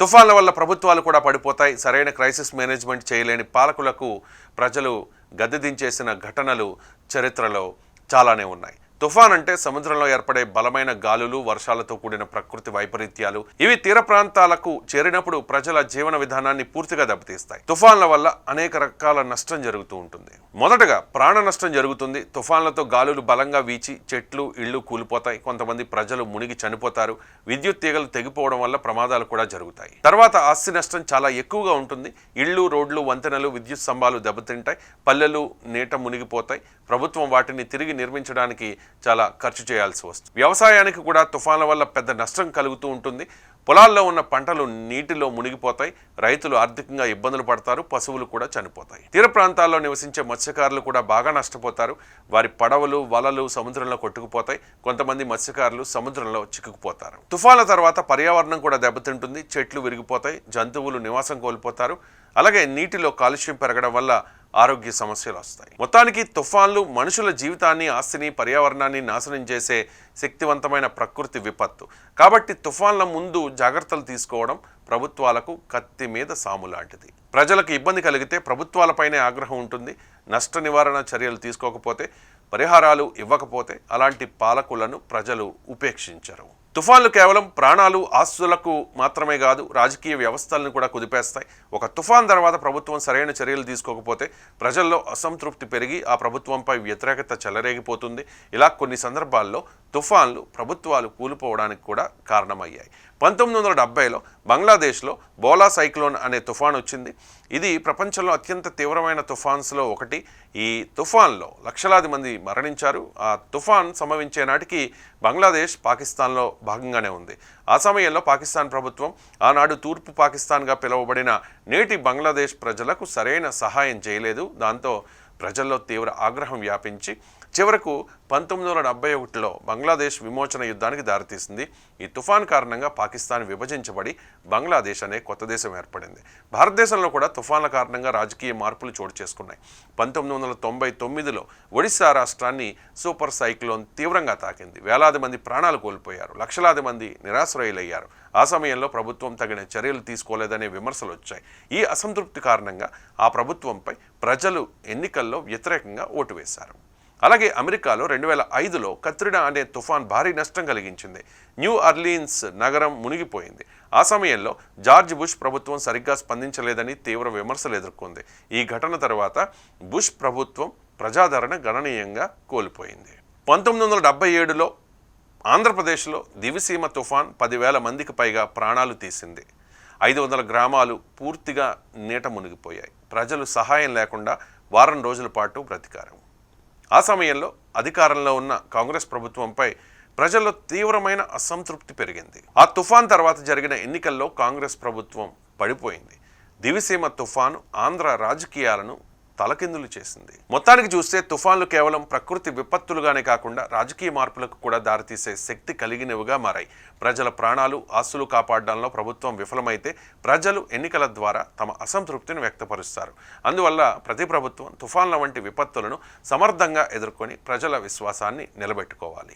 తుఫాన్ల వల్ల ప్రభుత్వాలు కూడా పడిపోతాయి. సరైన క్రైసిస్ మేనేజ్మెంట్ చేయలేని పాలకులకు ప్రజలు గద్దెదించేసిన ఘటనలు చరిత్రలో చాలానే ఉన్నాయి. తుఫాన్ అంటే సముద్రంలో ఏర్పడే బలమైన గాలులు, వర్షాలతో కూడిన ప్రకృతి వైపరీత్యాలు. ఇవి తీర ప్రాంతాలకు చేరినప్పుడు ప్రజల జీవన విధానాన్ని పూర్తిగా దెబ్బతీస్తాయి. తుఫాన్ల వల్ల అనేక రకాల నష్టం జరుగుతూ ఉంటుంది. మొదటగా ప్రాణ నష్టం జరుగుతుంది. తుఫాన్లతో గాలులు బలంగా వీచి చెట్లు, ఇళ్లు కూలిపోతాయి. కొంతమంది ప్రజలు మునిగి చనిపోతారు. విద్యుత్ తీగలు తెగిపోవడం వల్ల ప్రమాదాలు కూడా జరుగుతాయి. తర్వాత ఆస్తి నష్టం చాలా ఎక్కువగా ఉంటుంది. ఇళ్లు, రోడ్లు, వంతెనలు, విద్యుత్ స్తంభాలు దెబ్బతింటాయి. పల్లెలు నీట మునిగిపోతాయి. ప్రభుత్వం వాటిని తిరిగి నిర్మించడానికి చాలా ఖర్చు చేయాల్సి వస్తుంది. వ్యవసాయానికి కూడా తుఫాన్ల వల్ల పెద్ద నష్టం కలుగుతూ ఉంటుంది. పొలాల్లో ఉన్న పంటలు నీటిలో మునిగిపోతాయి. రైతులు ఆర్థికంగా ఇబ్బందులు పడతారు. పశువులు కూడా చనిపోతాయి. తీర ప్రాంతాల్లో నివసించే మత్స్యకారులు కూడా బాగా నష్టపోతారు. వారి పడవలు, వలలు సముద్రంలో కొట్టుకుపోతాయి. కొంతమంది మత్స్యకారులు సముద్రంలో చిక్కుకుపోతారు. తుఫాన్ల తర్వాత పర్యావరణం కూడా దెబ్బతింటుంది. చెట్లు విరిగిపోతాయి. జంతువులు నివాసం కోల్పోతారు. అలాగే నీటిలో కాలుష్యం పెరగడం వల్ల ఆరోగ్య సమస్యలు వస్తాయి. మొత్తానికి తుఫాన్లు మనుషుల జీవితాన్ని, ఆస్తిని, పర్యావరణాన్ని నాశనం చేసే శక్తివంతమైన ప్రకృతి విపత్తు. కాబట్టి తుఫాన్ల ముందు జాగ్రత్తలు తీసుకోవడం ప్రభుత్వాలకు కత్తి మీద సాము లాంటిది. ప్రజలకు ఇబ్బంది కలిగితే ప్రభుత్వాలపైనే ఆగ్రహం ఉంటుంది. నష్ట నివారణ చర్యలు తీసుకోకపోతే, పరిహారాలు ఇవ్వకపోతే అలాంటి పాలకులను ప్రజలు ఉపేక్షించరు. తుఫాన్లు కేవలం ప్రాణాలు, ఆస్తులకు మాత్రమే కాదు, రాజకీయ వ్యవస్థలను కూడా కుదిపేస్తాయి. ఒక తుఫాన్ తర్వాత ప్రభుత్వం సరైన చర్యలు తీసుకోకపోతే ప్రజల్లో అసంతృప్తి పెరిగి ఆ ప్రభుత్వంపై వ్యతిరేకత చెలరేగిపోతుంది. ఇలా కొన్ని సందర్భాల్లో తుఫాన్లు ప్రభుత్వాలు కూలిపోవడానికి కూడా కారణమయ్యాయి. 1970లో బంగ్లాదేశ్లో బోలా సైక్లోన్ అనే తుఫాన్ వచ్చింది. ఇది ప్రపంచంలో అత్యంత తీవ్రమైన తుఫాన్స్లో ఒకటి. ఈ తుఫాన్లో లక్షలాది మంది మరణించారు. ఆ తుఫాన్ సంభవించే నాటికి బంగ్లాదేశ్ పాకిస్తాన్లో భాగంగానే ఉంది. ఆ సమయంలో పాకిస్తాన్ ప్రభుత్వం ఆనాడు తూర్పు పాకిస్తాన్గా పిలువబడిన నేటి బంగ్లాదేశ్ ప్రజలకు సరైన సహాయం చేయలేదు. దాంతో ప్రజల్లో తీవ్ర ఆగ్రహం వ్యాపించి చివరకు 1971లో బంగ్లాదేశ్ విమోచన యుద్ధానికి దారితీసింది. ఈ తుఫాన్ కారణంగా పాకిస్తాన్ విభజించబడి బంగ్లాదేశ్ అనే కొత్త దేశం ఏర్పడింది. భారతదేశంలో కూడా తుఫాన్ల కారణంగా రాజకీయ మార్పులు చోటు చేసుకున్నాయి. 1999లో ఒడిశా రాష్ట్రాన్ని సూపర్ సైక్లోన్ తీవ్రంగా తాకింది. వేలాది మంది ప్రాణాలు కోల్పోయారు. లక్షలాది మంది నిరాశ్రయులయ్యారు. ఆ సమయంలో ప్రభుత్వం తగిన చర్యలు తీసుకోలేదనే విమర్శలు వచ్చాయి. ఈ అసంతృప్తి కారణంగా ఆ ప్రభుత్వంపై ప్రజలు ఎన్నికల్లో వ్యతిరేకంగా ఓటు వేశారు. అలాగే అమెరికాలో 2005లో కత్రినా అనే తుఫాన్ భారీ నష్టం కలిగించింది. న్యూ ఆర్లీన్స్ నగరం మునిగిపోయింది. ఆ సమయంలో జార్జ్ బుష్ ప్రభుత్వం సరిగ్గా స్పందించలేదని తీవ్ర విమర్శలు ఎదుర్కొంది. ఈ ఘటన తర్వాత బుష్ ప్రభుత్వం ప్రజాదరణ గణనీయంగా కోల్పోయింది. 1977లో ఆంధ్రప్రదేశ్లో దివిసీమ తుఫాన్ 10,000 మందికి పైగా ప్రాణాలు తీసింది. 500 గ్రామాలు పూర్తిగా నీట మునిగిపోయాయి. ప్రజలు సహాయం లేకుండా వారం రోజుల పాటు బ్రతికారు. ఆ సమయంలో అధికారంలో ఉన్న కాంగ్రెస్ ప్రభుత్వంపై ప్రజల్లో తీవ్రమైన అసంతృప్తి పెరిగింది. ఆ తుఫాన్ తర్వాత జరిగిన ఎన్నికల్లో కాంగ్రెస్ ప్రభుత్వం పడిపోయింది. దివిసీమ తుఫాను ఆంధ్ర రాజకీయాలను తలకిందులు చేసింది. మొత్తానికి చూస్తే తుఫాన్లు కేవలం ప్రకృతి విపత్తులుగానే కాకుండా రాజకీయ మార్పులకు కూడా దారితీసే శక్తి కలిగినవిగా మారాయి. ప్రజల ప్రాణాలు, ఆస్తులు కాపాడడంలో ప్రభుత్వం విఫలమైతే ప్రజలు ఎన్నికల ద్వారా తమ అసంతృప్తిని వ్యక్తపరుస్తారు. అందువల్ల ప్రతి ప్రభుత్వం తుఫాన్ల వంటి విపత్తులను సమర్థంగా ఎదుర్కొని ప్రజల విశ్వాసాన్ని నిలబెట్టుకోవాలి.